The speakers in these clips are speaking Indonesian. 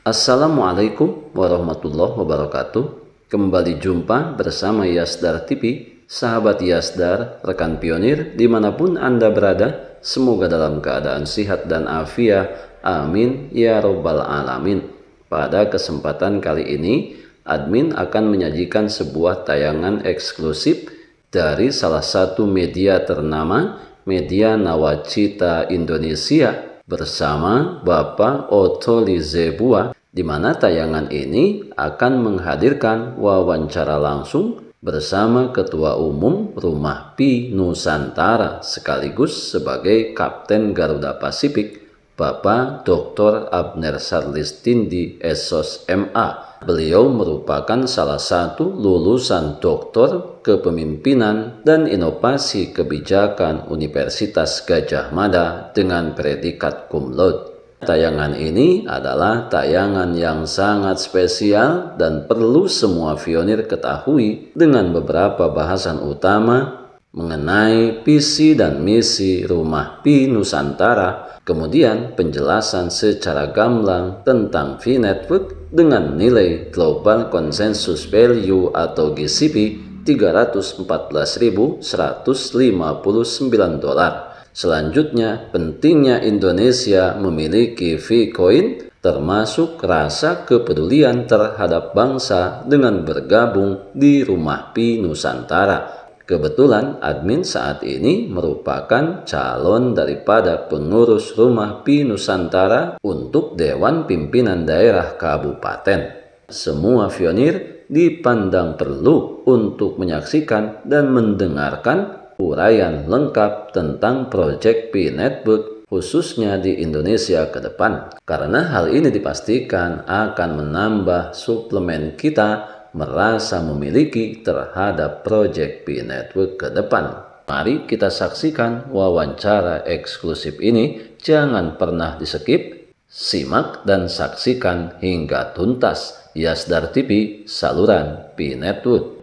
Assalamualaikum warahmatullahi wabarakatuh. Kembali jumpa bersama Yasdar TV, sahabat Yasdar, rekan pionir dimanapun Anda berada. Semoga dalam keadaan sehat dan afiat. Amin ya robbal alamin. Pada kesempatan kali ini, admin akan menyajikan sebuah tayangan eksklusif dari salah satu media ternama, Media Nawacita Indonesia, bersama Bapak Otto Lizebua, di mana tayangan ini akan menghadirkan wawancara langsung bersama Ketua Umum Rumah Pi Nusantara sekaligus sebagai Kapten Garuda Pasifik, Bapak Dr. Abner Sarlistindi SOS MA. Beliau merupakan salah satu lulusan Doktor Kepemimpinan dan Inovasi Kebijakan Universitas Gadjah Mada dengan predikat cum laude. Tayangan ini adalah tayangan yang sangat spesial dan perlu semua pionir ketahui dengan beberapa bahasan utama mengenai visi dan misi Rumah Pi Nusantara, kemudian penjelasan secara gamblang tentang V-Network dengan nilai Global Consensus Value atau GCV $314.159. Selanjutnya, pentingnya Indonesia memiliki V-Coin, termasuk rasa kepedulian terhadap bangsa dengan bergabung di Rumah Pi Nusantara. Kebetulan admin saat ini merupakan calon daripada pengurus Rumah Pi Nusantara untuk Dewan Pimpinan Daerah Kabupaten. Semua pionir dipandang perlu untuk menyaksikan dan mendengarkan uraian lengkap tentang proyek V-Network khususnya di Indonesia ke depan. Karena hal ini dipastikan akan menambah suplemen kita merasa memiliki terhadap proyek V-Network ke depan. Mari kita saksikan wawancara eksklusif ini. Jangan pernah di-skip, simak dan saksikan hingga tuntas. Yasdar TV, saluran V-Network.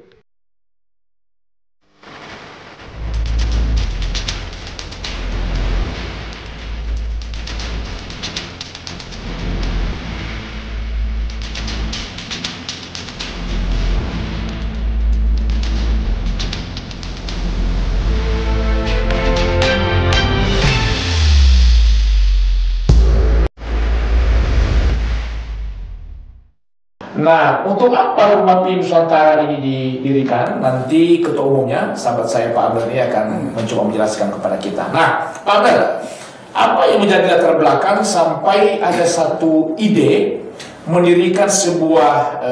Nah, untuk apa Rumah Pi Nusantara ini didirikan? Nanti Ketua Umumnya, sahabat saya Pak Abner ini akan mencoba menjelaskan kepada kita. Nah, Pak Abner, apa yang menjadi latar belakang sampai ada satu ide mendirikan sebuah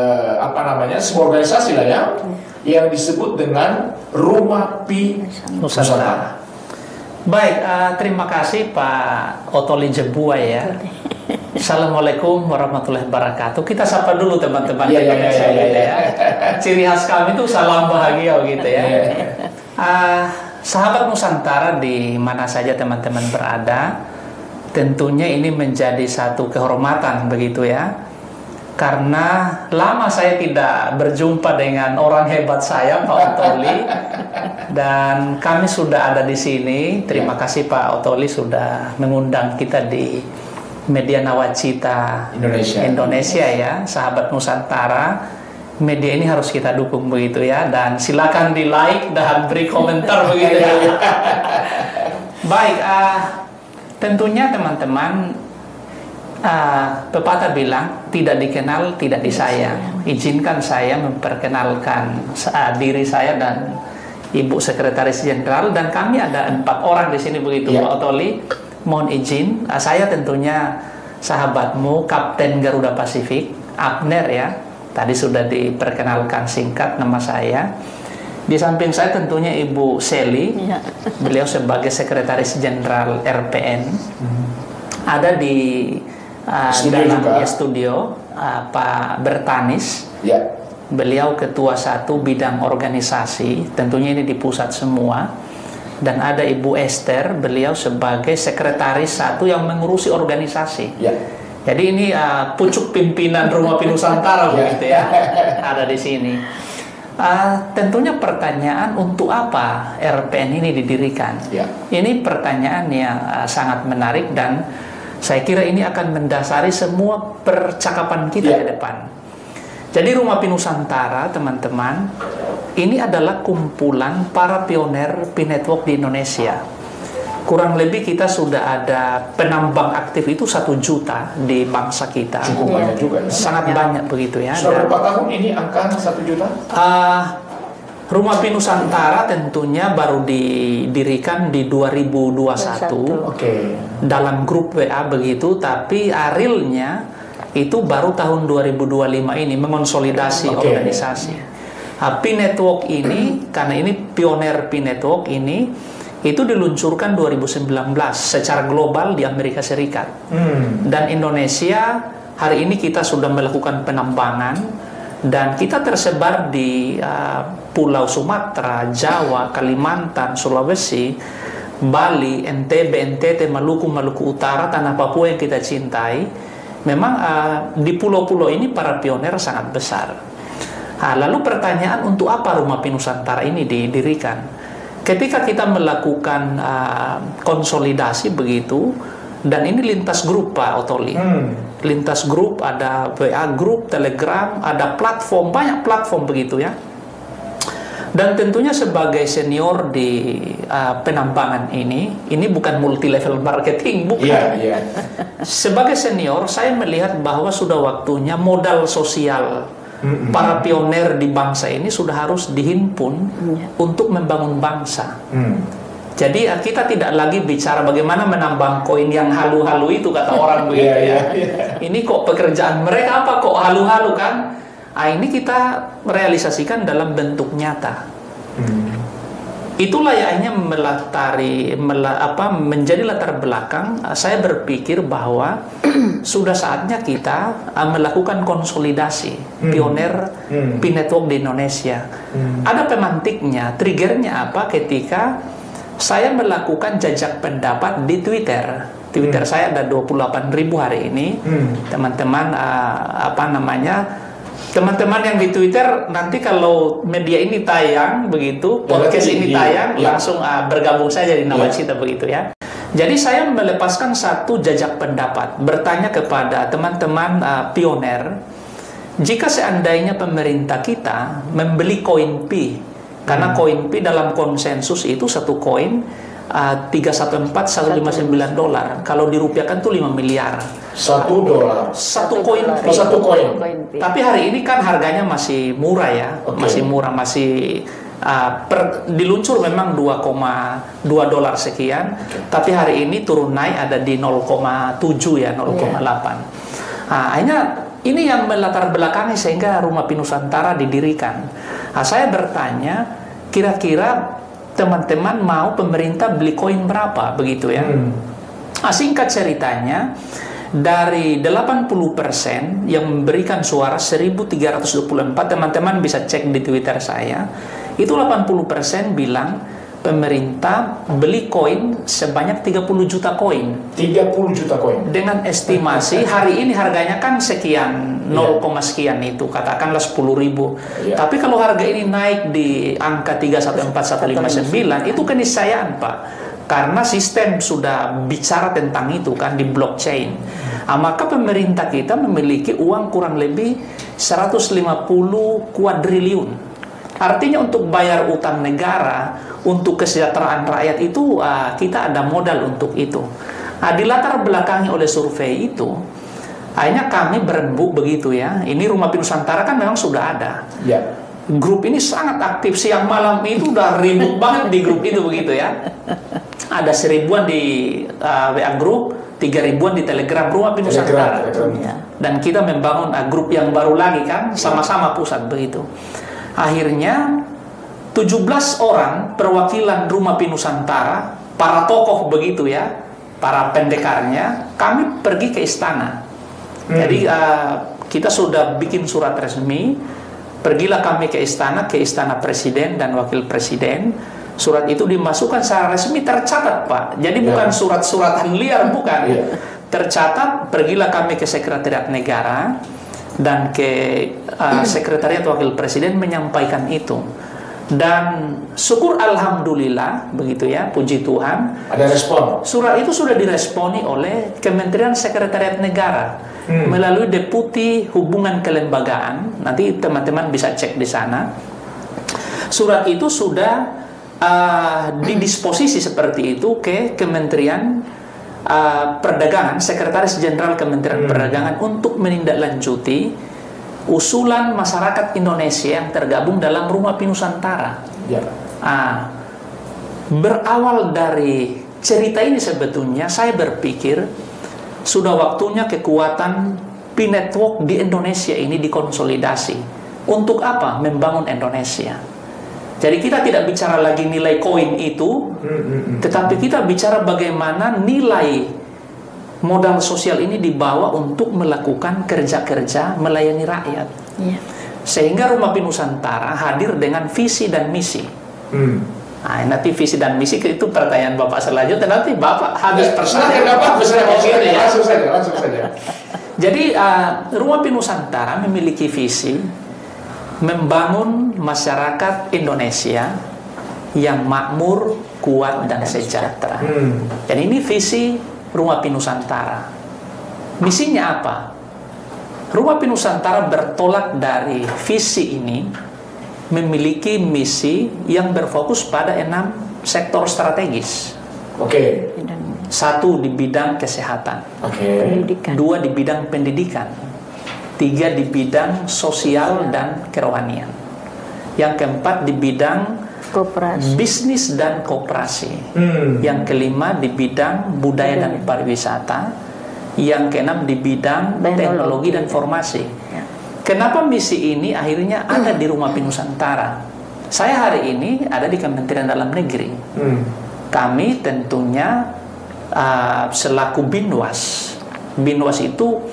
sebuah organisasi lah ya, yang disebut dengan Rumah Pi Nusantara. Baik, terima kasih Pak Otto Lizebua ya. Assalamualaikum warahmatullahi wabarakatuh. Kita sapa dulu teman-teman Indonesia gitu ya. Ciri khas kami itu salam bahagia gitu ya. Sahabat Nusantara di mana saja teman-teman berada, tentunya ini menjadi satu kehormatan begitu ya. Karena lama saya tidak berjumpa dengan orang hebat saya Pak Otoli, dan kami sudah ada di sini. Terima kasih Pak Otoli sudah mengundang kita di Media Nawacita Indonesia ya, sahabat Nusantara. Media ini harus kita dukung begitu ya, dan silakan di like dan beri komentar begitu ya. Baik, tentunya teman-teman, pepatah bilang tidak dikenal tidak disayang. Izinkan saya memperkenalkan diri saya dan Ibu Sekretaris Jenderal, dan kami ada 4 orang di sini begitu Pak Otoli. Mohon izin, saya tentunya sahabatmu Kapten Garuda Pasifik, Abner ya. Tadi sudah diperkenalkan singkat nama saya. Di samping saya tentunya Ibu Seli, beliau sebagai Sekretaris Jenderal RPN. Ada di dalam studio Pak Bertanis, beliau Ketua 1 Bidang Organisasi, tentunya ini di pusat semua. Dan ada Ibu Esther, beliau sebagai Sekretaris 1 yang mengurusi organisasi. Jadi ini pucuk pimpinan Rumah Pi Nusantara begitu ya, ada di sini. Tentunya pertanyaan, untuk apa RPN ini didirikan? Ini pertanyaan yang sangat menarik, dan Saya kira ini akan mendasari semua percakapan kita ke depan. Jadi Rumah Pi Nusantara, teman-teman, ini adalah kumpulan para pioner Pi Network di Indonesia. Kurang lebih kita sudah ada penambang aktif itu 1 juta di bangsa kita. Cukup banyak juga ya. Sangat banyak begitu ya. Sudah berapa tahun ini angka 1 juta? Rumah Pi Nusantara tentunya baru didirikan di 2021 dalam grup WA begitu, tapi realnya itu baru tahun 2025 ini mengonsolidasi organisasi. Pi Network ini, karena ini pioner Pi Network ini, itu diluncurkan 2019 secara global di Amerika Serikat. Dan Indonesia hari ini kita sudah melakukan penambangan dan kita tersebar di Pulau Sumatera, Jawa, Kalimantan, Sulawesi, Bali, NTB, NTT, Maluku, Maluku Utara, tanah Papua yang kita cintai. Memang di pulau-pulau ini para pioner sangat besar. Lalu pertanyaan, untuk apa Rumah Pi Nusantara ini didirikan? Ketika kita melakukan konsolidasi begitu, dan ini lintas grup Pak Otoli, lintas grup, ada WA grup, Telegram, ada platform, banyak platform begitu ya. Dan tentunya sebagai senior di penambangan ini bukan multi level marketing, bukan. Sebagai senior, saya melihat bahwa sudah waktunya modal sosial para pioner di bangsa ini sudah harus dihimpun untuk membangun bangsa. Jadi kita tidak lagi bicara bagaimana menambang koin yang halu-halu itu, kata orang begitu ya. Ini kok pekerjaan mereka apa kok halu-halu kan? Ini kita realisasikan dalam bentuk nyata. Itulah yang menjadi latar belakang saya berpikir bahwa sudah saatnya kita melakukan konsolidasi pioner Pi Network di Indonesia. Ada pemantiknya, triggernya apa? Ketika saya melakukan jajak pendapat di Twitter. Twitter saya ada 28.000 hari ini. Teman-teman teman-teman yang di Twitter, nanti kalau media ini tayang begitu, podcast ini tayang, langsung bergabung saja di Nawacita begitu ya. Jadi saya melepaskan satu jajak pendapat, bertanya kepada teman-teman pioner, jika seandainya pemerintah kita membeli koin Pi, karena koin Pi dalam konsensus itu satu koin $314.159, kalau dirupiahkan tuh 5 miliar. $1. Satu koin Pi. Satu koin. Tapi hari ini kan harganya masih murah ya, masih murah, masih diluncur memang $2,2 sekian, tapi hari ini turun naik ada di 0,7 ya, 0,8. Akhirnya ini yang melatar belakangi sehingga Rumah Pi Nusantara didirikan. Saya bertanya, kira-kira teman-teman mau pemerintah beli koin berapa begitu ya? Singkat ceritanya, dari 80% yang memberikan suara 1.324, teman-teman bisa cek di Twitter saya, itu 80% bilang pemerintah beli koin sebanyak 30 juta koin. 30 juta koin. Dengan estimasi hari ini harganya kan sekian, 0, sekian itu, katakanlah 10.000. Tapi kalau harga ini naik di angka 314.159, itu keniscayaan Pak. Karena sistem sudah bicara tentang itu kan di blockchain. Maka pemerintah kita memiliki uang kurang lebih 150 kuadriliun. Artinya untuk bayar utang negara, untuk kesejahteraan rakyat itu kita ada modal untuk itu. Di latar belakangi oleh survei itu, akhirnya kami berembuk begitu ya. Ini Rumah Pi Nusantara kan memang sudah ada. Grup ini sangat aktif, siang malam itu udah ribut banget di grup itu begitu ya. Ada 1.000-an di WA grup, 3.000-an di Telegram Rumah Pi Nusantara. Dan kita membangun grup yang baru lagi kan, sama-sama pusat begitu. Akhirnya 17 orang perwakilan Rumah Pi Nusantara, para tokoh begitu ya, para pendekarnya, kami pergi ke istana. Jadi kita sudah bikin surat resmi, pergilah kami ke istana Presiden dan Wakil Presiden. Surat itu dimasukkan secara resmi, tercatat Pak. Jadi bukan surat-suratan liar, bukan. Tercatat, pergilah kami ke Sekretariat Negara dan ke Sekretariat Wakil Presiden menyampaikan itu. Dan syukur alhamdulillah begitu ya, puji Tuhan. Ada respon. Surat itu sudah diresponi oleh Kementerian Sekretariat Negara melalui Deputi Hubungan Kelembagaan. Nanti teman-teman bisa cek di sana. Surat itu sudah didisposisi seperti itu ke Kementerian Perdagangan, Sekretaris Jenderal Kementerian Perdagangan untuk menindaklanjuti usulan masyarakat Indonesia yang tergabung dalam Rumah Pinusantara. Ya. Berawal dari cerita ini sebetulnya saya berpikir sudah waktunya kekuatan P-Network di Indonesia ini dikonsolidasi. Untuk apa? Membangun Indonesia. Jadi kita tidak bicara lagi nilai koin itu, tetapi kita bicara bagaimana nilai modal sosial ini dibawa untuk melakukan kerja-kerja melayani rakyat. Sehingga Rumah Pinusantara hadir dengan visi dan misi. Nah, nanti visi dan misi itu pertanyaan Bapak selanjutnya, nanti Bapak habis pertanyaan Langsung saja. Jadi Rumah Pinusantara memiliki visi membangun masyarakat Indonesia yang makmur, kuat, dan sejahtera. Dan ini visi Rumah Pinusantara. Misinya apa? Rumah Pinusantara bertolak dari visi ini, memiliki misi yang berfokus pada 6 sektor strategis. Oke. 1 di bidang kesehatan. Pendidikan. 2 di bidang pendidikan. 3 di bidang sosial dan kerohanian. Yang keempat di bidang Koperasi. bisnis dan koperasi. Yang kelima di bidang budaya dan pariwisata. Yang keenam di bidang teknologi dan formasi. Kenapa misi ini akhirnya ada di Rumah Pinusantara? Saya hari ini ada di Kementerian Dalam Negeri. Kami tentunya selaku Binwas. Binwas itu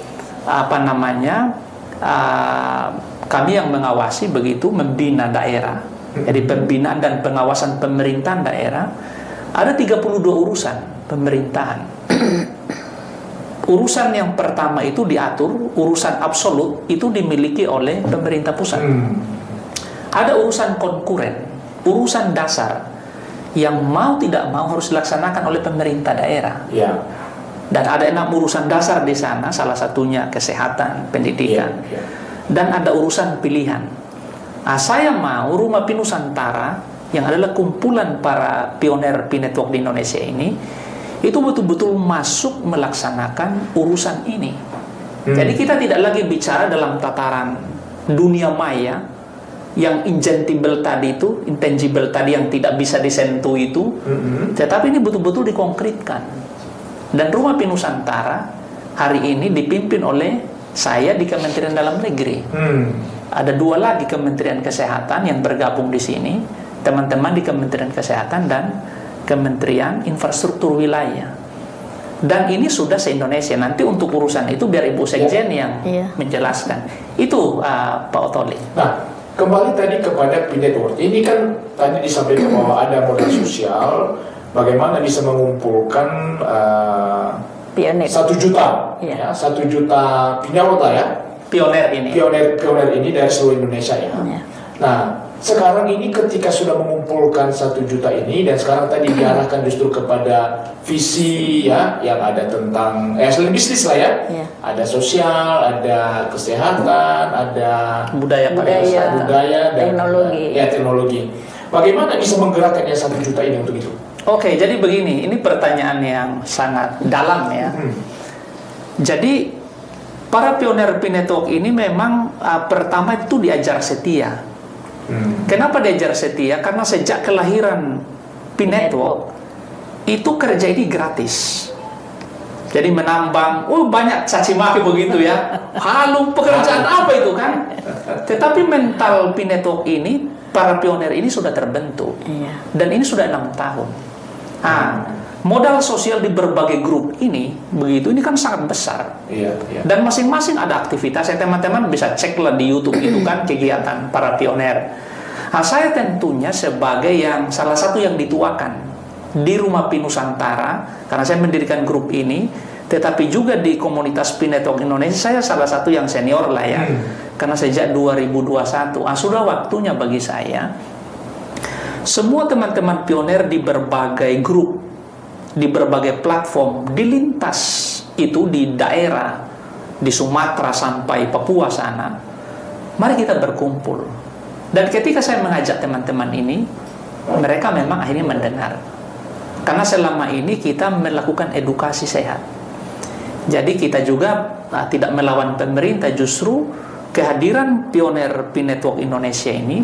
kami yang mengawasi begitu, membina daerah. Jadi pembinaan dan pengawasan pemerintahan daerah ada 32 urusan pemerintahan. Urusan yang pertama itu diatur, urusan absolut itu dimiliki oleh pemerintah pusat. Ada urusan konkuren, urusan dasar yang mau tidak mau harus dilaksanakan oleh pemerintah daerah. Dan ada 6 urusan dasar di sana, salah satunya kesehatan, pendidikan. Dan ada urusan pilihan. Saya mau Rumah Pinusantara yang adalah kumpulan para pioner P-Network di Indonesia ini itu betul-betul masuk melaksanakan urusan ini. Jadi kita tidak lagi bicara dalam tataran dunia maya yang intangible tadi yang tidak bisa disentuh itu, tetapi ini betul-betul dikonkretkan. Dan Rumah Pinusantara hari ini dipimpin oleh saya di Kementerian Dalam Negeri. Ada 2 lagi Kementerian Kesehatan yang bergabung di sini, teman-teman di Kementerian Kesehatan dan Kementerian Infrastruktur Wilayah. Dan ini sudah se-Indonesia. Nanti untuk urusan itu biar Ibu Sekjen yang menjelaskan. Itu Pak Otoli. Nah, kembali tadi kepada P-Network. Ini kan tadi disampaikan bahwa ada modal sosial, bagaimana bisa mengumpulkan 1 juta, 1 juta P-Network lah ya. Pioner ini dari seluruh Indonesia ya. Nah, sekarang ini ketika sudah mengumpulkan 1 juta ini dan sekarang tadi diarahkan justru kepada visi ya yang ada tentang selain bisnis lah ya. Ada sosial, ada kesehatan, ada budaya dan teknologi. Bagaimana bisa menggerakkannya 1 juta ini untuk itu? Oke, jadi begini, ini pertanyaan yang sangat dalam ya. Jadi para pioner P-Network ini memang pertama itu diajar setia. Kenapa diajar setia? Karena sejak kelahiran P-Network itu kerja ini gratis. Jadi menambang, banyak caci maki begitu ya. Halo, pekerjaan apa itu kan? Tetapi mental P-Network ini, para pioner ini sudah terbentuk. Dan ini sudah 6 tahun. Modal sosial di berbagai grup ini kan sangat besar. Dan masing-masing ada aktivitas. Teman-teman bisa ceklah di YouTube itu kan kegiatan para pioner. Saya tentunya sebagai yang salah satu yang dituakan di Rumah Pinusantara, karena saya mendirikan grup ini, tetapi juga di komunitas P-Network Indonesia saya salah satu yang senior lah ya. Karena sejak 2021 sudah waktunya bagi saya Semua teman-teman pionir di berbagai grup, di berbagai platform, di lintas itu di daerah, di Sumatera sampai Papua sana, mari kita berkumpul. Dan ketika saya mengajak teman-teman ini, mereka memang akhirnya mendengar. Karena selama ini kita melakukan edukasi sehat. Jadi kita juga tidak melawan pemerintah, justru kehadiran pionir P-Network Indonesia ini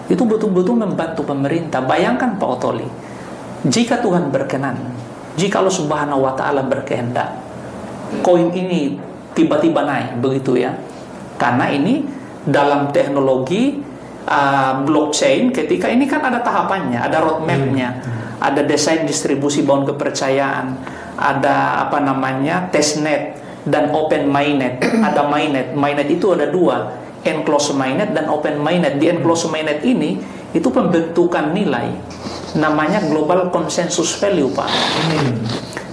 itu betul-betul membantu pemerintah. Bayangkan Pak Ottoli, jika Tuhan berkenan, jika Allah Subhanahu wa Ta'ala berkehendak, koin ini tiba-tiba naik, begitu ya. Karena ini dalam teknologi blockchain, ketika ini kan ada tahapannya, ada roadmapnya, ada desain distribusi bangun kepercayaan, ada testnet dan open mainnet. Ada mainnet itu ada dua, enclosed mainnet dan open mainnet. Di enclosed mainnet ini itu pembentukan nilai, namanya global consensus value, Pak.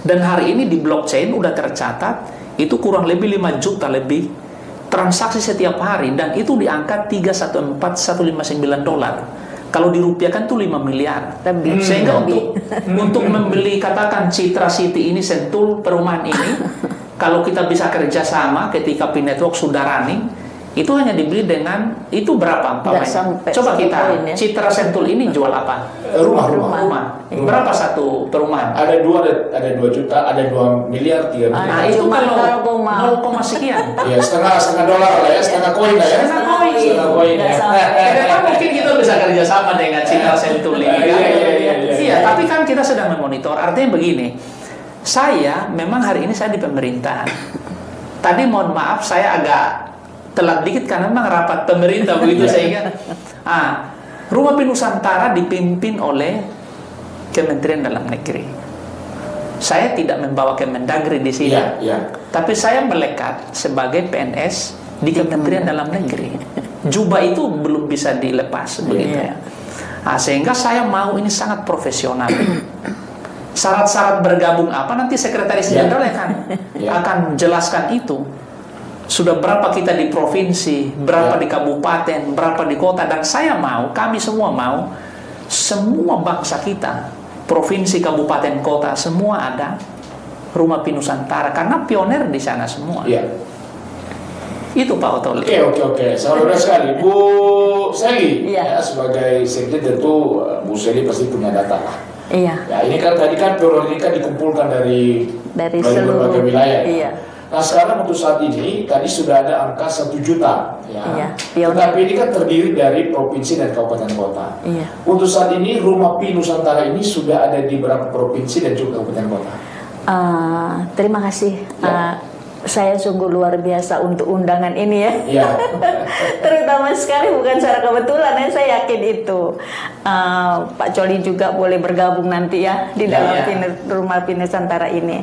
Dan hari ini di blockchain udah tercatat itu kurang lebih 5 juta lebih transaksi setiap hari, dan itu di angka 314.159 dolar. Kalau dirupiahkan tuh 5 miliar. Sehingga untuk membeli katakan Citra City ini, Sentul, perumahan ini, kalau kita bisa kerjasama ketika P-Network sudah running, itu hanya dibeli dengan itu berapa? Coba kita Citra Sentul ini jual apa? Rumah. Berapa satu perumahan? Ada 2 juta, ada 2 miliar, 3 miliar. Nah, itu kalau 0, sekian. Ya, setengah dolar lah ya, setengah koin lah ya. Setengah koin ya. Kan mungkin kita bisa kerjasama dengan Citra Sentul ini. Iya, tapi kan kita sedang memonitor. Artinya begini, saya memang hari ini saya di pemerintahan. Tadi mohon maaf saya agak telat dikit karena memang rapat pemerintah begitu, sehingga Rumah Pi Nusantara dipimpin oleh Kementerian Dalam Negeri. Saya tidak membawa Kemendagri di sini, tapi saya melekat sebagai PNS di Kementerian Dalam Negeri. Jubah itu belum bisa dilepas begitu ya. Sehingga saya mau ini sangat profesional. Syarat-syarat bergabung apa nanti Sekretaris Jenderal akan jelaskan itu. Sudah berapa kita di provinsi, berapa di kabupaten, berapa di kota, dan saya mau, kami semua mau, semua bangsa kita, provinsi, kabupaten, kota, semua ada Rumah Pi Nusantara, karena pionir di sana semua. Itu Pak Ottoli. Oke. Saudara sekali, Bu Seli, sebagai sekjen tentu Bu Seli pasti punya data lah. Iya. Ya, ini kan tadi kan pionir ini kan dikumpulkan dari seluruh berbagai wilayah. Iya. Nah, sekarang untuk saat ini tadi sudah ada angka 1 juta ya. Tetapi ini kan terdiri dari provinsi dan kabupaten kota. Untuk saat ini Rumah Pi Nusantara ini sudah ada di berapa provinsi dan juga kabupaten kota? Terima kasih. Saya sungguh luar biasa untuk undangan ini ya. Terutama sekali, bukan secara kebetulan ya, saya yakin itu. Pak Coli juga boleh bergabung nanti ya di dalam Rumah Pi Nusantara ini.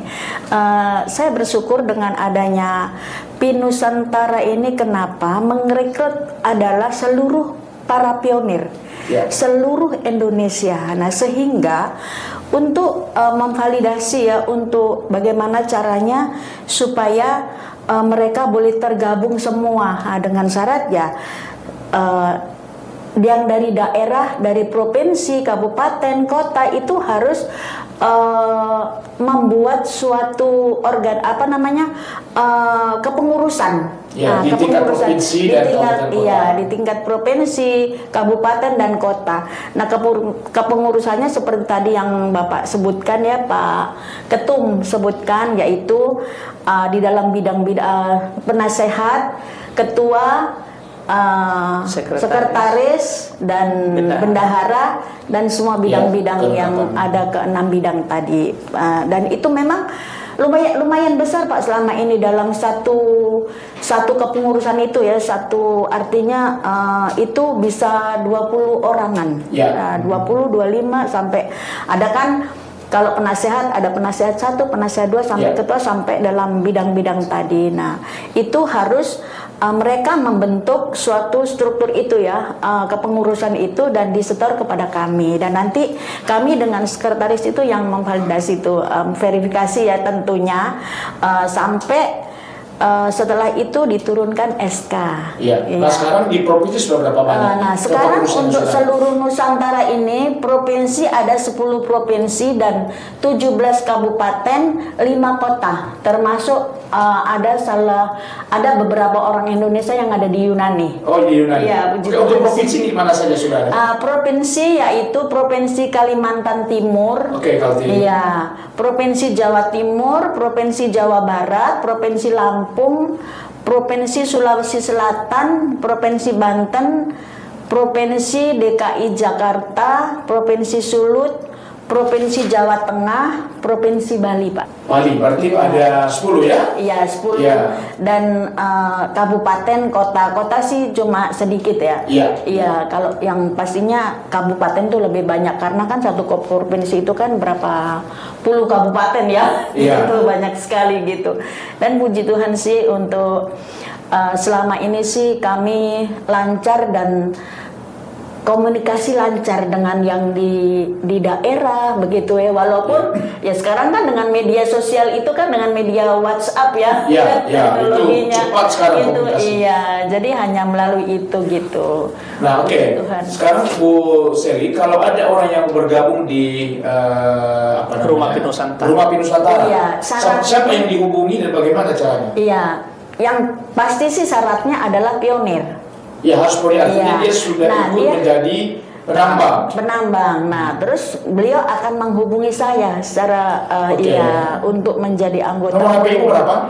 Saya bersyukur dengan adanya Pi Nusantara ini. Kenapa? Merekrut adalah seluruh para pionir, seluruh Indonesia. Nah, sehingga untuk memvalidasi ya, untuk bagaimana caranya supaya mereka boleh tergabung semua, dengan syarat yang dari daerah, dari provinsi, kabupaten, kota itu harus membuat suatu organ kepengurusan. Di tingkat provinsi dan kabupaten kota. Di tingkat provinsi, kabupaten dan kota. Nah, kepengurusannya seperti tadi yang Bapak sebutkan ya, Pak Ketum sebutkan, yaitu di dalam bidang-bidang penasehat, ketua, sekretaris dan bendahara dan semua bidang-bidang yang ada ke 6 bidang tadi. Dan itu memang lumayan besar Pak selama ini dalam satu kepengurusan itu ya, artinya itu bisa 20 orangan. 20, 25 sampai ada kan. Kalau penasehat ada penasehat 1, penasehat 2 sampai ketua sampai dalam bidang-bidang tadi. Nah, itu harus mereka membentuk suatu struktur itu ya, kepengurusan itu, dan disetor kepada kami, dan nanti kami dengan sekretaris itu yang memvalidasi itu, verifikasi ya tentunya, sampai setelah itu diturunkan SK. Iya. Nah sekarang di provinsi sudah berapa banyak? Nah sekarang untuk seluruh Nusantara ini provinsi ada 10 provinsi dan 17 kabupaten, 5 kota, termasuk ada beberapa orang Indonesia yang ada di Yunani. Oh di Yunani. Ya, untuk provinsi di mana saja sudah ada? Provinsi yaitu Provinsi Kalimantan Timur. Oke, Kaltim. Iya, Provinsi Jawa Timur, Provinsi Jawa Barat, Provinsi Lampung, Provinsi Sulawesi Selatan, Provinsi Banten, Provinsi DKI Jakarta, Provinsi Sulut, Provinsi Jawa Tengah, Provinsi Bali, Pak. Bali, berarti ada 10 ya? Iya, 10. Ya. Dan kabupaten, kota sih cuma sedikit ya. Iya. Iya, kalau yang pastinya kabupaten tuh lebih banyak karena kan satu provinsi itu kan berapa puluh kabupaten ya. Iya. Itu banyak sekali gitu. Dan puji Tuhan sih untuk selama ini sih kami lancar dan komunikasi lancar dengan yang di daerah begitu ya, walaupun ya sekarang kan dengan media sosial itu kan dengan media WhatsApp ya, teknologinya itu cepat sekarang itu komunikasi. Iya, jadi hanya melalui itu gitu. Nah oke. Sekarang Bu Seli, kalau ada orang yang bergabung di Rumah Pinusantara. Rumah Pinusantara. Iya, siapa yang dihubungi dan bagaimana caranya? Iya, yang pasti sih syaratnya adalah pionir. Ya harus boleh, artinya dia sudah ikut menjadi penambang. Nah, terus beliau akan menghubungi saya secara untuk menjadi anggota. Nomor HP Ibu berapa?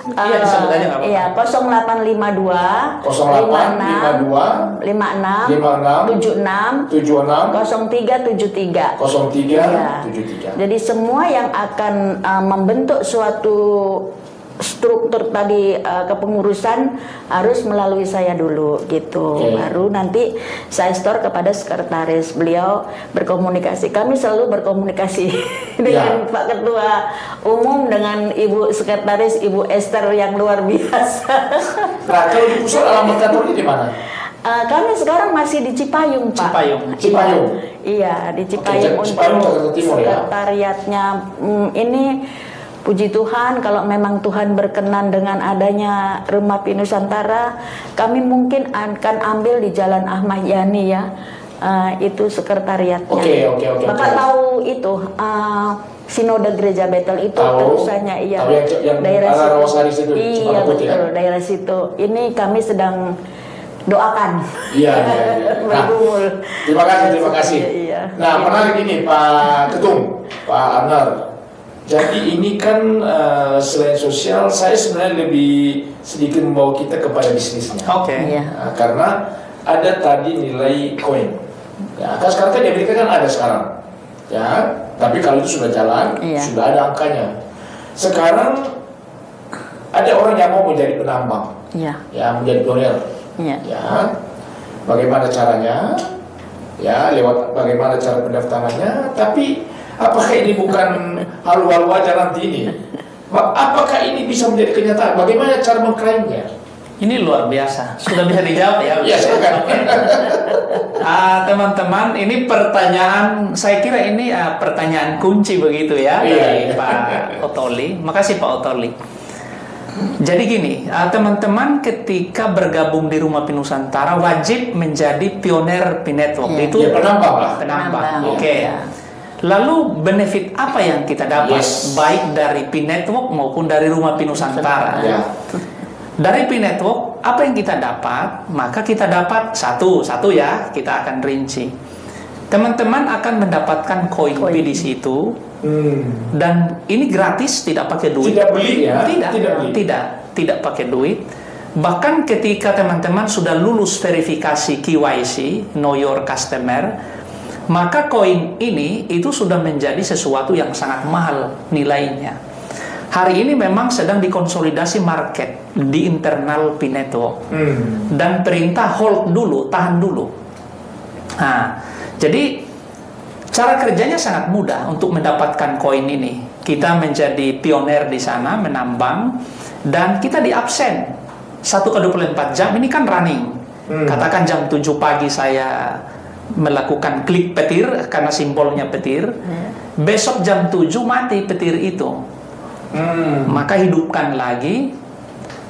Iya, disebut aja nggak apa-apa. Iya, 0852 0852 56 76 0373. Jadi semua yang akan membentuk suatu struktur tadi kepengurusan harus melalui saya dulu gitu. Baru nanti saya store kepada sekretaris. Beliau berkomunikasi. Kami selalu berkomunikasi dengan Pak Ketua Umum, dengan Ibu Sekretaris Ibu Esther yang luar biasa. Nah, kalau di pusat alamat kantornya di mana? Kami sekarang masih di Cipayung, Pak. Cipayung. Iya, di Cipayung. Cipayung, Jakarta Timur ya. Sekretariatnya ini puji Tuhan, kalau memang Tuhan berkenan dengan adanya Rumah Pinusantara, kami mungkin akan ambil di Jalan Ahmad Yani ya, itu sekretariatnya. Oke. Bapak tahu itu Sinode Gereja Betel itu terusannya, iya. Yang daerah situ. Iya betul, ya? daerah situ. Ini kami sedang doakan. Iya. Bergumul. Terima kasih. Iya. Nah, menarik ini Pak Ketum, Pak Anar. Jadi ini kan selain sosial, saya sebenarnya lebih sedikit membawa kita kepada bisnisnya. Nah, karena ada tadi nilai koin. Ya, kan sekarang kan di Amerika kan ada sekarang. Ya, tapi kalau itu sudah jalan, sudah ada angkanya. Sekarang ada orang yang mau menjadi penambang, ya menjadi pionir. Ya, bagaimana caranya? Ya, lewat bagaimana cara pendaftarannya, tapi apakah ini bukan halu-halu aja nanti ini? Apakah ini bisa menjadi kenyataan? Bagaimana cara mengklaimnya? Ini luar biasa. Sudah bisa dijawab ya? Iya, silakan. Teman-teman, ini pertanyaan, saya kira ini pertanyaan kunci begitu ya dari Pak Otoli. Makasih Pak Otoli. Jadi gini, teman-teman ketika bergabung di Rumah Pinusantara wajib menjadi pionir P-Network. Itu penambang. Oke. Lalu benefit apa yang kita dapat baik dari P-Network maupun dari Rumah Pinusantara? Dari P-Network apa yang kita dapat? Maka kita dapat satu ya, kita akan rinci. Teman-teman akan mendapatkan koin P di situ. Dan ini gratis, tidak pakai duit. Tidak beli ya? Tidak pakai duit. Bahkan ketika teman-teman sudah lulus verifikasi KYC, Know Your Customer, maka koin ini itu sudah menjadi sesuatu yang sangat mahal nilainya. Hari ini memang sedang dikonsolidasi market di internal P-Network. Dan perintah hold dulu, tahan dulu. Nah, jadi cara kerjanya sangat mudah untuk mendapatkan koin ini. Kita menjadi pionir di sana, menambang, dan kita di absen 1/24 jam. Ini kan running. Katakan jam 7 pagi saya melakukan klik petir karena simbolnya petir. Besok jam 7 mati petir itu. Maka hidupkan lagi,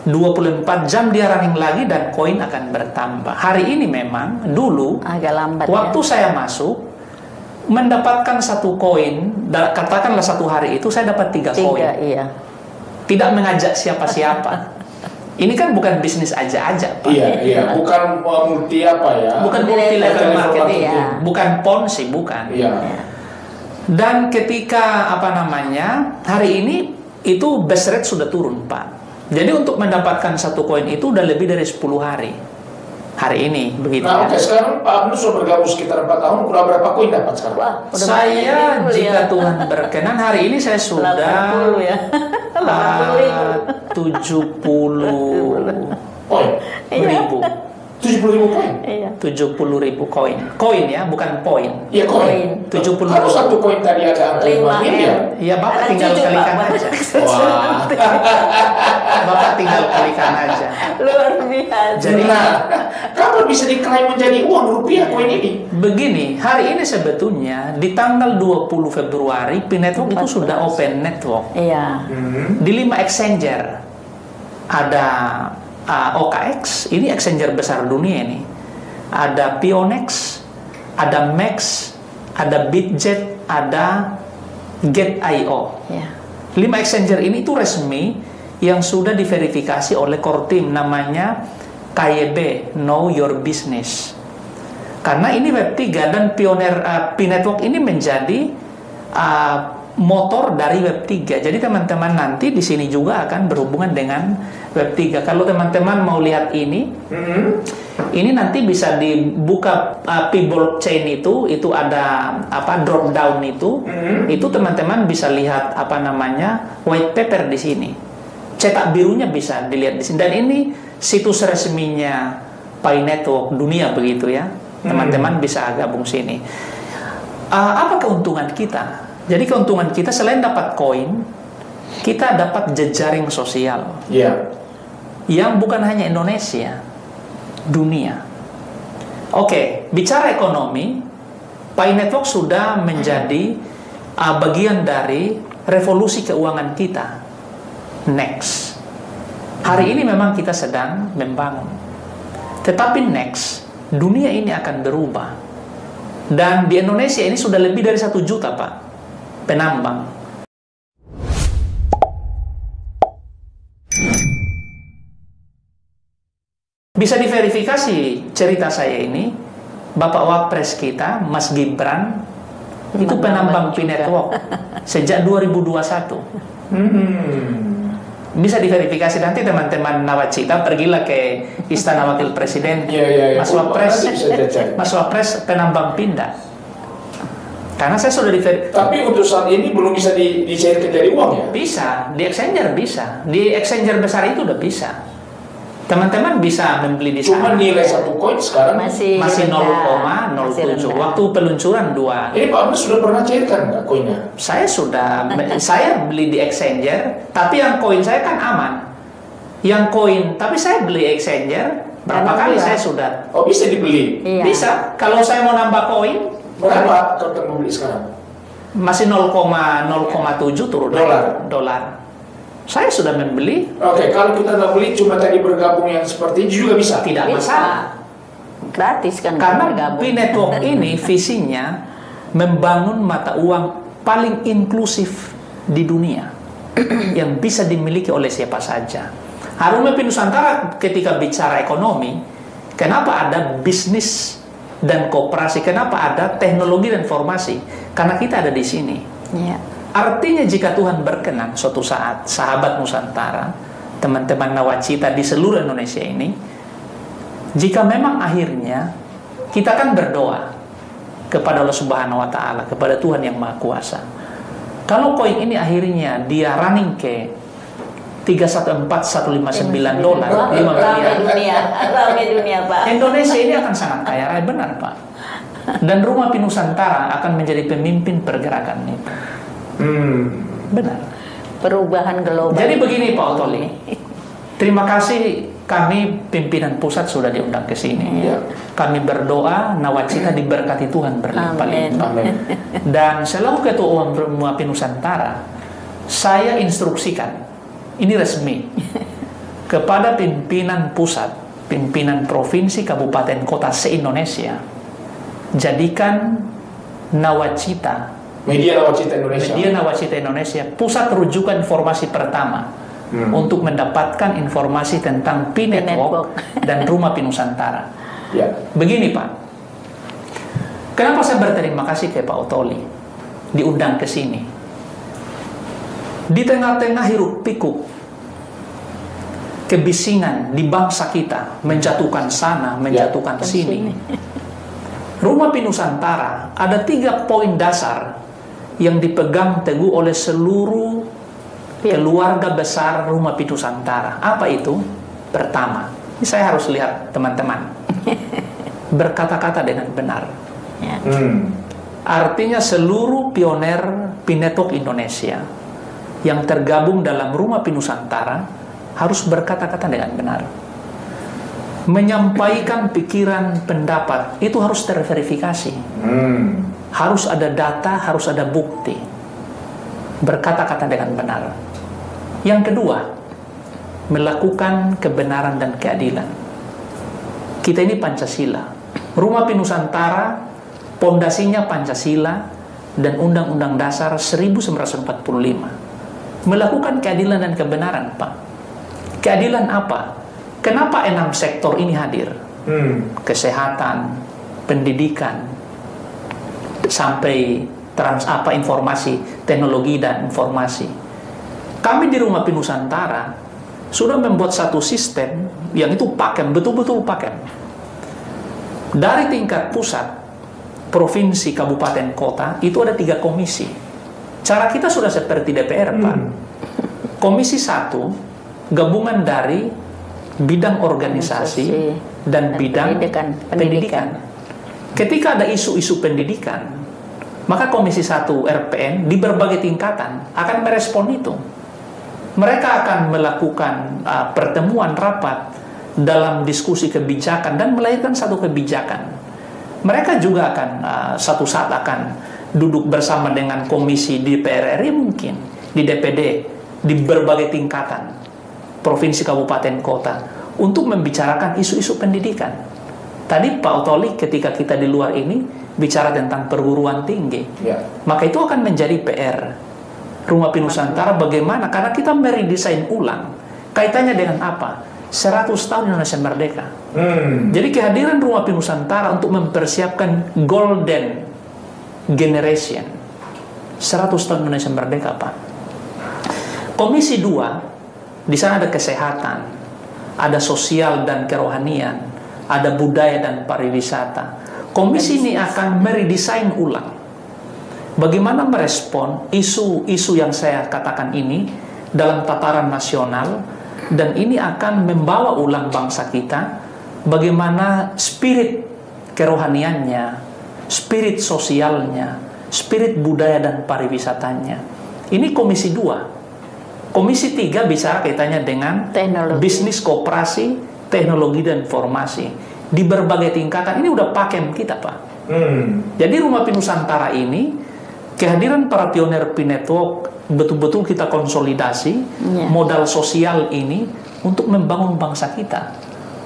24 jam dia running lagi dan koin akan bertambah. Hari ini memang dulu agak lambat. Waktu saya masuk mendapatkan satu koin, katakanlah satu hari itu saya dapat 3 koin. Iya. Tidak mengajak siapa-siapa. Ini kan bukan bisnis aja-aja, Pak. Iya. Bukan multi apa ya? Bukan multi level marketing, iya. bukan ponzi, bukan. Iya. Dan ketika hari ini itu base rate sudah turun, Pak. Jadi untuk mendapatkan satu koin itu udah lebih dari 10 hari. Hari ini begitu. Nah, oke, sekarang Pak Abnus sudah bergabung sekitar 4 tahun, udah berapa koin dapat sekarang? Wah, saya jika Tuhan berkenan hari ini saya sudah 80 ya. 70 Koin. ribu. 70.000 koin. Iya. 70.000 koin. Koin ya, bukan poin. Iya, koin. 70.000. Kalau satu koin tadi ada angka 5 miliar. Ya Bapak Anak tinggal cucu, kalikan Pak. aja. Wah. Bapak tinggal kalikan aja. Luar biasa. Jadi Kapan bisa diklaim menjadi uang rupiah koin ini? begini, hari ini sebetulnya di tanggal 20 Februari P-Network itu sudah open network. Iya. Di 5 exchanger. Ada OKX, ini exchanger besar dunia ini. Ada Pionex, ada Max, ada Bitget, ada Get.io. Iya. 5 exchanger ini itu resmi yang sudah diverifikasi oleh core team, namanya KYB, Know Your Business. Karena ini Web3 dan pioner P-Network ini menjadi motor dari Web3. Jadi teman-teman nanti di sini juga akan berhubungan dengan Web3. Kalau teman-teman mau lihat ini nanti bisa dibuka P-blockchain itu ada drop down itu teman-teman bisa lihat white paper di sini. Cetak birunya bisa dilihat di sini, dan ini situs resminya P-Network dunia begitu ya. Teman-teman bisa gabung sini. Apa keuntungan kita? Jadi keuntungan kita selain dapat koin, kita dapat jejaring sosial. Iya. Yang bukan hanya Indonesia, dunia. Oke, bicara ekonomi, P-Network sudah menjadi bagian dari revolusi keuangan kita. Next. Hari ini memang kita sedang membangun. Tetapi next, dunia ini akan berubah. Dan di Indonesia ini sudah lebih dari 1 juta, Pak, penambang. Bisa diverifikasi cerita saya ini. Bapak Wapres kita, Mas Gibran, itu penambang P-Network sejak 2021. Bisa diverifikasi, nanti teman-teman Nawacita pergilah ke Istana Wakil Presiden. Mas Wapres penambang pindah. Karena saya sudah Tapi untuk saat ini belum bisa dicairkan jadi uang ya? Bisa, di exchanger bisa. Di exchanger besar itu udah bisa. Teman-teman bisa membeli di sana. Cuma nilai satu koin sekarang masih 0,07. Waktu peluncuran 2. Ini Pak Abnus sudah pernah cairkan nggak koinnya? Saya sudah, saya beli di exchanger, tapi yang koin saya kan aman. Yang koin, tapi saya beli exchanger berapa kali saya sudah. Oh, bisa dibeli? Iya. Bisa. Kalau saya mau nambah koin, berapa kalau mau beli sekarang? masih 0,07 turun dolar. Saya sudah membeli. Oke, kalau kita nggak beli cuma tadi bergabung yang seperti itu juga bisa? Tidak masalah. Gratis kan? Karena P-Network ini visinya membangun mata uang paling inklusif di dunia yang bisa dimiliki oleh siapa saja. Harum P Nusantara ketika bicara ekonomi, kenapa ada bisnis dan koperasi? Kenapa ada teknologi dan informasi? Karena kita ada di sini. Iya. Artinya jika Tuhan berkenan suatu saat, sahabat Nusantara, teman-teman Nawacita di seluruh Indonesia ini, jika memang akhirnya kita kan berdoa kepada Allah Subhanahu wa Ta'ala, kepada Tuhan yang Maha Kuasa. Kalau koin ini akhirnya dia running ke 314159 dolar, 5 miliar. Ramai dunia, Pak. Indonesia ini akan sangat kaya raya, benar Pak. Dan Rumah P Nusantara akan menjadi pemimpin pergerakan itu. Benar. Perubahan global. Jadi begini Pak Otoli, terima kasih kami pimpinan pusat sudah diundang ke sini. Ya. Kami berdoa Nawacita diberkati Tuhan berlimpah-limpah. Amin. Dan selaku Ketua Umum Rumah P Nusantara, saya instruksikan, ini resmi, kepada pimpinan pusat, pimpinan provinsi, kabupaten, kota se-Indonesia, jadikan Nawacita, Media Nawacita Indonesia pusat rujukan informasi pertama untuk mendapatkan informasi tentang P-Network dan Rumah Pinusantara. Ya. Begini Pak, kenapa saya berterima kasih ke Pak Ottoli diundang ke sini? Di tengah-tengah hiruk pikuk kebisingan di bangsa kita, menjatuhkan sana, menjatuhkan sini, Rumah Pinusantara ada 3 poin dasar yang dipegang teguh oleh seluruh keluarga besar Rumah Pinusantara. Apa itu? Pertama, ini saya harus lihat teman-teman, berkata-kata dengan benar. Artinya seluruh pioner P-Network Indonesia yang tergabung dalam Rumah Pinusantara harus berkata-kata dengan benar. Menyampaikan pikiran, pendapat, itu harus terverifikasi. Harus ada data, harus ada bukti. Berkata-kata dengan benar. Yang kedua, melakukan kebenaran dan keadilan. Kita ini Pancasila. Rumah Pinusantara, pondasinya Pancasila dan Undang-Undang Dasar 1945. Melakukan keadilan dan kebenaran, Pak. Keadilan apa? Kenapa 6 sektor ini hadir? Kesehatan, pendidikan, sampai informasi, teknologi dan informasi. Kami di Rumah Pinusantara sudah membuat satu sistem yang itu pakem, betul-betul pakem. Dari tingkat pusat, provinsi, kabupaten, kota, itu ada 3 komisi. Cara kita sudah seperti DPR, Pak. Komisi 1, gabungan dari bidang organisasi dan bidang pendidikan. Ketika ada isu-isu pendidikan, maka Komisi 1 RPN di berbagai tingkatan akan merespon itu. Mereka akan melakukan pertemuan rapat dalam diskusi kebijakan dan melahirkan satu kebijakan. Mereka juga akan satu saat akan duduk bersama dengan komisi di DPR RI, mungkin di DPD, di berbagai tingkatan, provinsi, kabupaten, kota, untuk membicarakan isu-isu pendidikan. Tadi Pak Ottoli ketika kita di luar ini bicara tentang perguruan tinggi, maka itu akan menjadi PR Rumah Pinusantara. Bagaimana? Karena kita meredesain ulang. Kaitannya dengan apa? 100 tahun Indonesia Merdeka. Jadi kehadiran Rumah Pinusantara untuk mempersiapkan Golden Generation 100 tahun Indonesia Merdeka, Pak. Komisi 2, di sana ada kesehatan, ada sosial dan kerohanian, ada budaya dan pariwisata. Komisi ini akan meredesain ulang bagaimana merespon isu-isu yang saya katakan ini dalam tataran nasional, dan ini akan membawa ulang bangsa kita bagaimana spirit kerohaniannya, spirit sosialnya, spirit budaya dan pariwisatanya. Ini Komisi 2. Komisi 3 bicara kaitannya dengan teknologi, bisnis, koperasi, teknologi dan informasi. Di berbagai tingkatan ini udah pakem kita, Pak. Jadi Rumah Pinusantara ini, kehadiran para pioner P-Network, betul-betul kita konsolidasi modal sosial ini untuk membangun bangsa kita,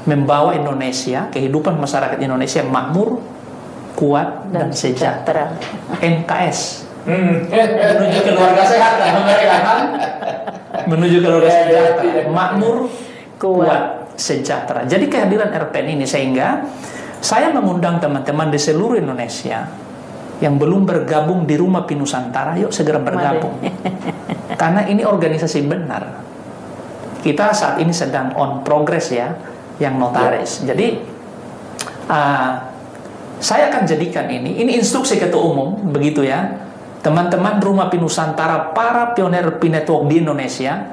membawa Indonesia, kehidupan masyarakat Indonesia makmur, kuat dan sejahtera. NKS menuju keluarga sehat, menuju keluarga sejahtera, makmur, kuat, sejahtera. Jadi kehadiran RPN ini, sehingga saya mengundang teman-teman di seluruh Indonesia yang belum bergabung di Rumah Pinusantara, yuk segera bergabung. Karena ini organisasi benar. Kita saat ini sedang on progress ya, yang notaris. Jadi saya akan jadikan ini instruksi Ketua Umum, begitu ya. Teman-teman Rumah Pinusantara, para pioner P-Network di Indonesia,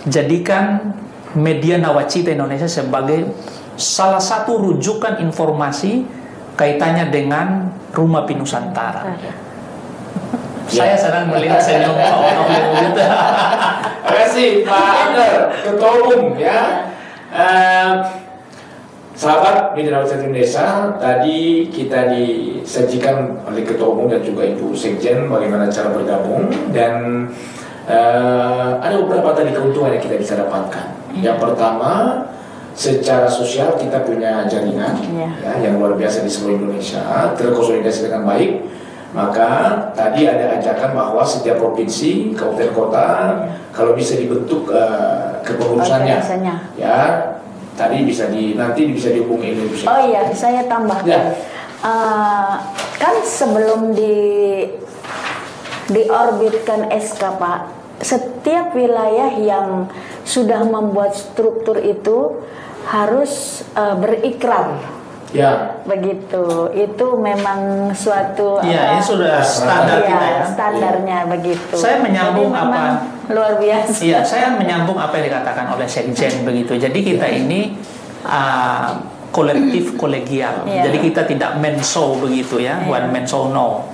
jadikan Media Nawacita Indonesia sebagai salah satu rujukan informasi kaitannya dengan Rumah Pinusantara. Saya sedang melihat senyum Pak Ottoli gitu. Terima kasih Pak Ander, Ketua Umum ya. Sahabat Media Nawacita Indonesia, tadi kita disajikan oleh Ketua Umum dan juga Ibu Sekjen bagaimana cara bergabung, dan ada beberapa tadi keuntungan yang kita bisa dapatkan. Yang pertama, secara sosial kita punya jaringan ya, yang luar biasa di seluruh Indonesia, terkonsolidasi dengan baik. Maka tadi ada ajakan bahwa setiap provinsi, kabupaten kota kalau bisa dibentuk kepengurusannya, ya tadi nanti bisa dihubungi Indonesia. Oh iya, saya tambahkan. Ya. Kan sebelum diorbitkan SK Pak, setiap wilayah yang sudah membuat struktur itu harus berikrar. Ya. Begitu. Itu memang suatu ini sudah standar kita ya. Standarnya begitu. Saya menyambung apa luar biasa. Iya, saya menyambung apa yang dikatakan oleh Sekjen begitu. Jadi kita ini kolektif kolegial. Jadi kita tidak menso begitu ya, one man show no.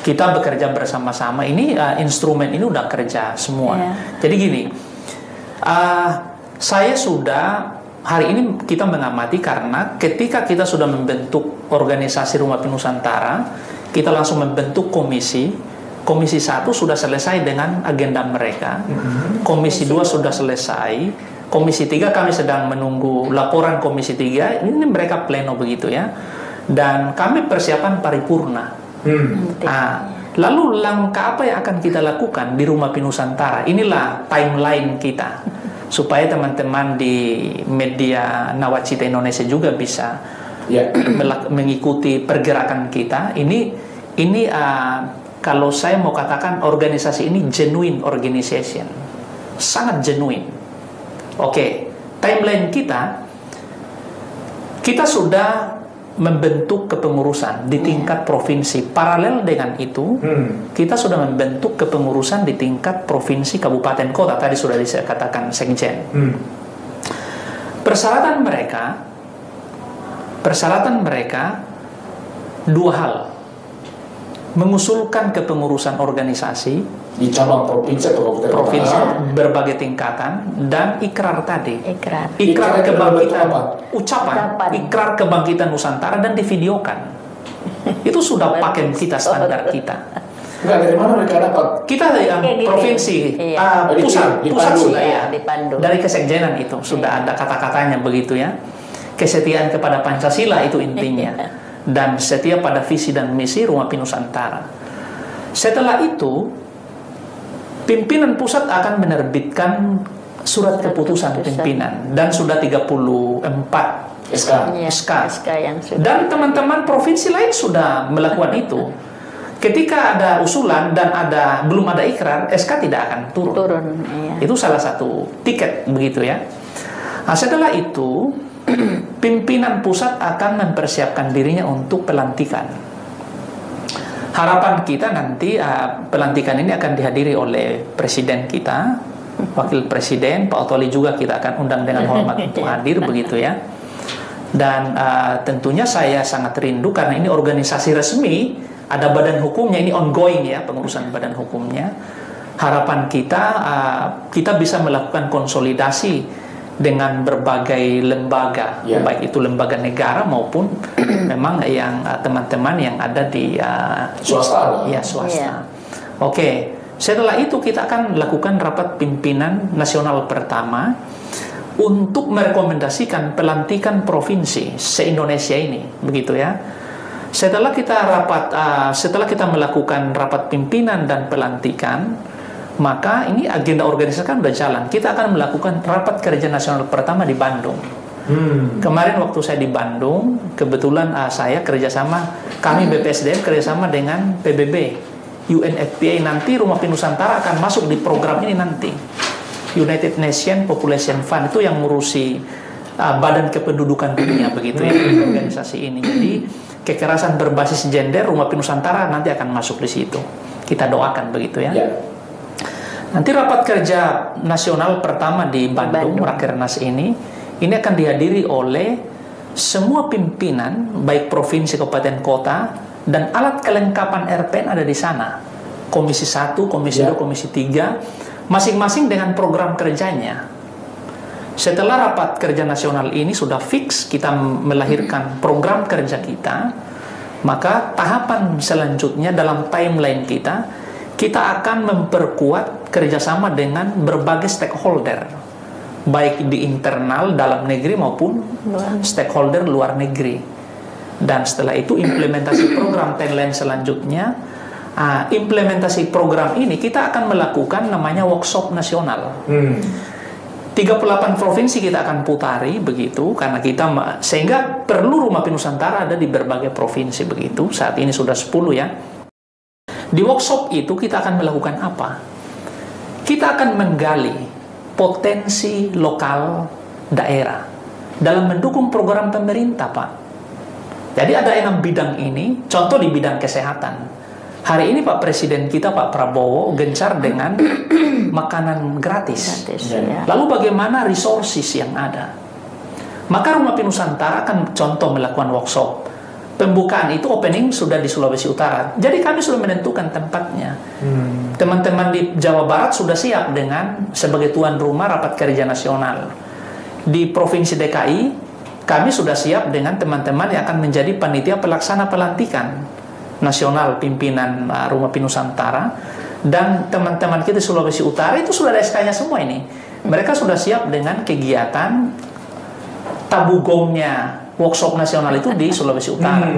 Kita bekerja bersama-sama. Ini instrumen ini udah kerja semua. Jadi gini, saya sudah hari ini kita mengamati karena ketika kita sudah membentuk organisasi Rumah Api Nusantara, kita langsung membentuk komisi. Komisi 1 sudah selesai dengan agenda mereka. Komisi 2 sudah selesai. Komisi 3 kami sedang menunggu laporan Komisi 3. Ini mereka pleno begitu ya. Dan kami persiapan paripurna. Lalu langkah apa yang akan kita lakukan di Rumah Api Nusantara? Inilah timeline kita, supaya teman-teman di media Nawacita Indonesia juga bisa mengikuti pergerakan kita. Ini kalau saya mau katakan organisasi ini genuine organization, sangat genuine. Oke, timeline kita sudah membentuk kepengurusan di tingkat provinsi. Paralel dengan itu, kita sudah membentuk kepengurusan di tingkat provinsi, kabupaten, kota. Tadi sudah dikatakan Sekjen. Persyaratan mereka dua hal: mengusulkan kepengurusan organisasi di cabang provinsi atau kabupaten berbagai tingkatan, dan ikrar tadi. Ikrar kebangkitan, ucapan ikrar kebangkitan Nusantara, dan divideokan. Itu sudah paket kita, standar kita. Enggak, dari mana mereka dapat? Kita provinsi, pusat sudah ya, dari kesekjenan itu sudah ada kata-katanya begitu ya. Kesetiaan kepada Pancasila itu intinya, dan setia pada visi dan misi Rumah Api Nusantara. Setelah itu, pimpinan pusat akan menerbitkan surat keputusan pimpinan, dan sudah 34 SK yang sudah. Dan teman-teman provinsi lain sudah melakukan itu. Ketika ada usulan dan belum ada ikrar, SK tidak akan turun. Itu salah satu tiket begitu ya. Nah, setelah itu pimpinan pusat akan mempersiapkan dirinya untuk pelantikan. Harapan kita nanti pelantikan ini akan dihadiri oleh presiden kita, wakil presiden Pak Otoli juga kita akan undang dengan hormat untuk hadir begitu ya. Dan tentunya saya sangat rindu karena ini organisasi resmi, ada badan hukumnya, ini ongoing ya, pengurusan badan hukumnya. Harapan kita bisa melakukan konsolidasi dengan berbagai lembaga, baik itu lembaga negara maupun memang yang teman-teman yang ada di swasta. Oke, setelah itu kita akan lakukan rapat pimpinan nasional pertama untuk merekomendasikan pelantikan provinsi se-Indonesia ini, begitu ya. Setelah kita melakukan rapat pimpinan dan pelantikan, maka ini agenda organisasi kan udah jalan. Kita akan melakukan rapat kerja nasional pertama di Bandung. Kemarin waktu saya di Bandung, kebetulan saya kami BPSDM kerjasama dengan PBB, UNFPA. Nanti Rumah Api Nusantara akan masuk di program ini nanti. United Nations Population Fund itu yang ngurusi Badan Kependudukan Dunia begitu ya, organisasi ini. Jadi kekerasan berbasis gender, Rumah Api Nusantara nanti akan masuk di situ. Kita doakan begitu ya. Nanti rapat kerja nasional pertama di Bandung. Rakernas ini akan dihadiri oleh semua pimpinan baik provinsi, kabupaten, kota, dan alat kelengkapan RPN ada di sana. Komisi 1, Komisi 2, Komisi 3, masing-masing dengan program kerjanya. Setelah rapat kerja nasional ini sudah fix kita melahirkan program kerja kita, maka tahapan selanjutnya dalam timeline kita akan memperkuat kerjasama dengan berbagai stakeholder, baik di internal dalam negeri maupun stakeholder luar negeri. Dan setelah itu implementasi program timeline selanjutnya, implementasi program ini kita akan melakukan namanya workshop nasional. 38 provinsi kita akan putari begitu, karena kita sehingga perlu Rumah Pi Nusantara ada di berbagai provinsi begitu. Saat ini sudah 10 ya. Di workshop itu kita akan melakukan apa? Kita akan menggali potensi lokal daerah dalam mendukung program pemerintah, Pak. Jadi ada 6 bidang ini, contoh di bidang kesehatan. Hari ini Pak Presiden kita, Pak Prabowo, gencar dengan makanan gratis. Ya. Lalu bagaimana resources yang ada? Maka Rumah Pi Nusantara akan contoh melakukan workshop. Pembukaan itu opening sudah di Sulawesi Utara. Jadi kami sudah menentukan tempatnya. Teman-teman di Jawa Barat sudah siap dengan sebagai tuan rumah rapat kerja nasional. Di Provinsi DKI, kami sudah siap dengan teman-teman yang akan menjadi panitia pelaksana pelantikan nasional pimpinan Rumah Pi Nusantara. Dan teman-teman kita di Sulawesi Utara itu sudah ada SK-nya semua ini. Mereka sudah siap dengan kegiatan tabugongnya workshop nasional itu di Sulawesi Utara.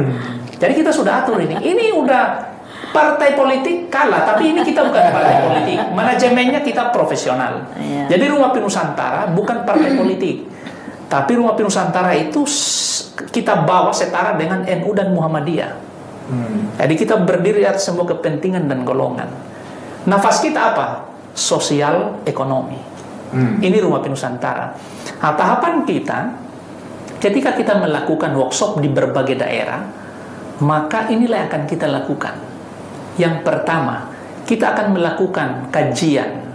Jadi kita sudah atur ini. Ini udah partai politik kalah, tapi ini kita bukan partai politik. Manajemennya kita profesional. Jadi Rumah Pi Nusantara bukan partai politik. Tapi Rumah Pi Nusantara itu kita bawa setara dengan NU dan Muhammadiyah. Jadi kita berdiri atas semua kepentingan dan golongan. Nafas kita apa? Sosial ekonomi. Ini Rumah Pi Nusantara. Nah, tahapan kita ketika kita melakukan workshop di berbagai daerah, maka inilah yang akan kita lakukan. Yang pertama, kita akan melakukan kajian,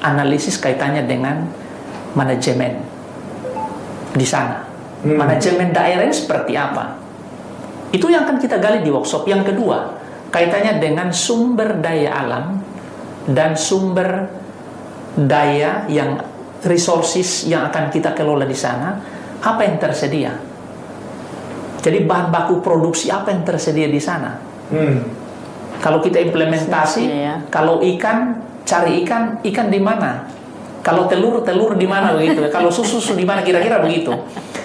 analisis kaitannya dengan manajemen di sana. Manajemen daerah ini seperti apa? Itu yang akan kita gali di workshop. Yang kedua, kaitannya dengan sumber daya alam dan sumber daya yang resources yang akan kita kelola di sana. Apa yang tersedia? Jadi bahan baku produksi apa yang tersedia di sana? Kalau kita implementasi, kalau ikan, cari ikan di mana? Kalau telur di mana begitu? Kalau susu di mana? Kira-kira begitu.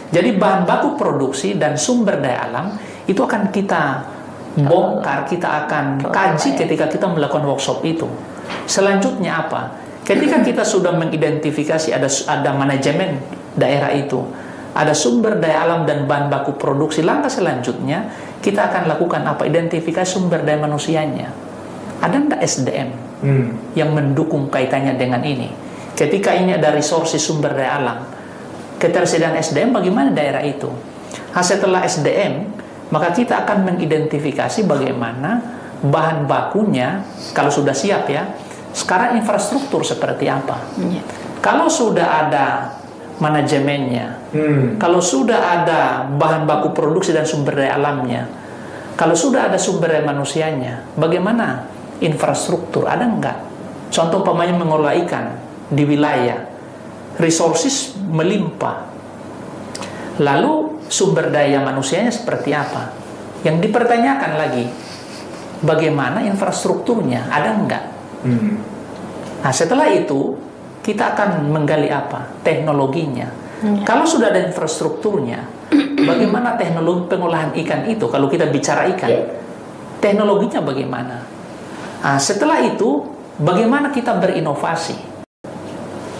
Jadi bahan baku produksi dan sumber daya alam itu akan kita bongkar, kita akan kaji ketika kita melakukan workshop itu. Selanjutnya apa? Ketika kita sudah mengidentifikasi ada manajemen daerah itu, ada sumber daya alam dan bahan baku produksi, langkah selanjutnya kita akan lakukan apa? Identifikasi sumber daya manusianya. Ada enggak SDM yang mendukung kaitannya dengan ini? Ketika ini ada resources sumber daya alam, ketersediaan SDM bagaimana daerah itu? Nah, setelah SDM, maka kita akan mengidentifikasi bagaimana bahan bakunya, kalau sudah siap ya. Sekarang infrastruktur seperti apa? Kalau sudah ada manajemennya, kalau sudah ada bahan baku produksi dan sumber daya alamnya, kalau sudah ada sumber daya manusianya, bagaimana infrastruktur? Ada enggak? Contoh pemain mengolah ikan di wilayah, resources melimpah. Lalu sumber daya manusianya seperti apa? Yang dipertanyakan lagi, bagaimana infrastrukturnya? Ada enggak? Nah, setelah itu kita akan menggali apa? Teknologinya. Kalau sudah ada infrastrukturnya, bagaimana teknologi pengolahan ikan itu? Kalau kita bicara ikan, teknologinya bagaimana? Nah, setelah itu, bagaimana kita berinovasi?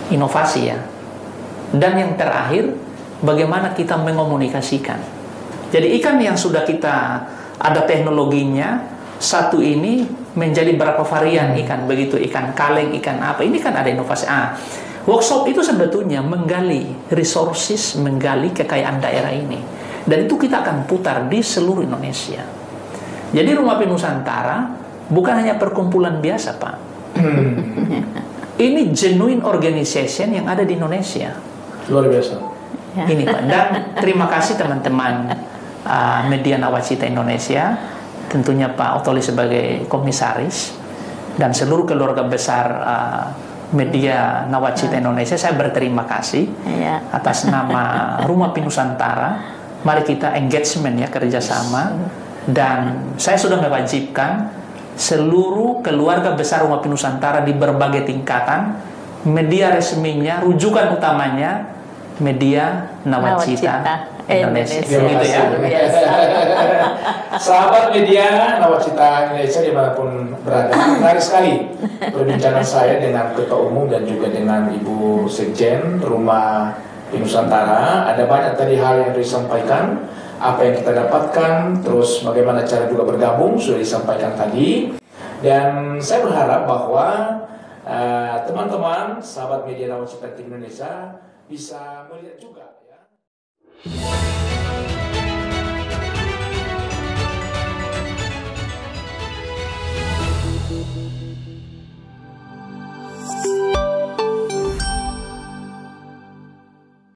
Inovasi ya. Dan yang terakhir, bagaimana kita mengomunikasikan? Jadi ikan yang sudah kita ada teknologinya, satu ini menjadi berapa varian ikan, begitu ikan kaleng, ikan apa, ini kan ada inovasi. Workshop itu sebetulnya menggali resources, menggali kekayaan daerah ini, dan itu kita akan putar di seluruh Indonesia. Jadi Rumah Pi Nusantara bukan hanya perkumpulan biasa, Pak. Ini genuine organization yang ada di Indonesia. Luar biasa. Ini Pak. Dan terima kasih teman-teman media Nawacita Indonesia, tentunya Pak Ottoli sebagai komisaris, dan seluruh keluarga besar media Nawacita Indonesia. Saya berterima kasih atas nama Rumah Pi Nusantara. Mari kita engagement ya, kerjasama. Dan saya sudah mewajibkan seluruh keluarga besar Rumah Pi Nusantara di berbagai tingkatan media resminya, rujukan utamanya media Nawacita Indonesia. Gitu ya. Sahabat media Nawacita Indonesia dimanapun berada, menarik sekali perbincangan saya dengan Ketua Umum dan juga dengan Ibu Sekjen Rumah Nusantara. Ada banyak tadi hal yang disampaikan, apa yang kita dapatkan, terus bagaimana cara juga bergabung sudah disampaikan tadi. Dan saya berharap bahwa teman-teman sahabat media Nawacita Indonesia bisa melihat juga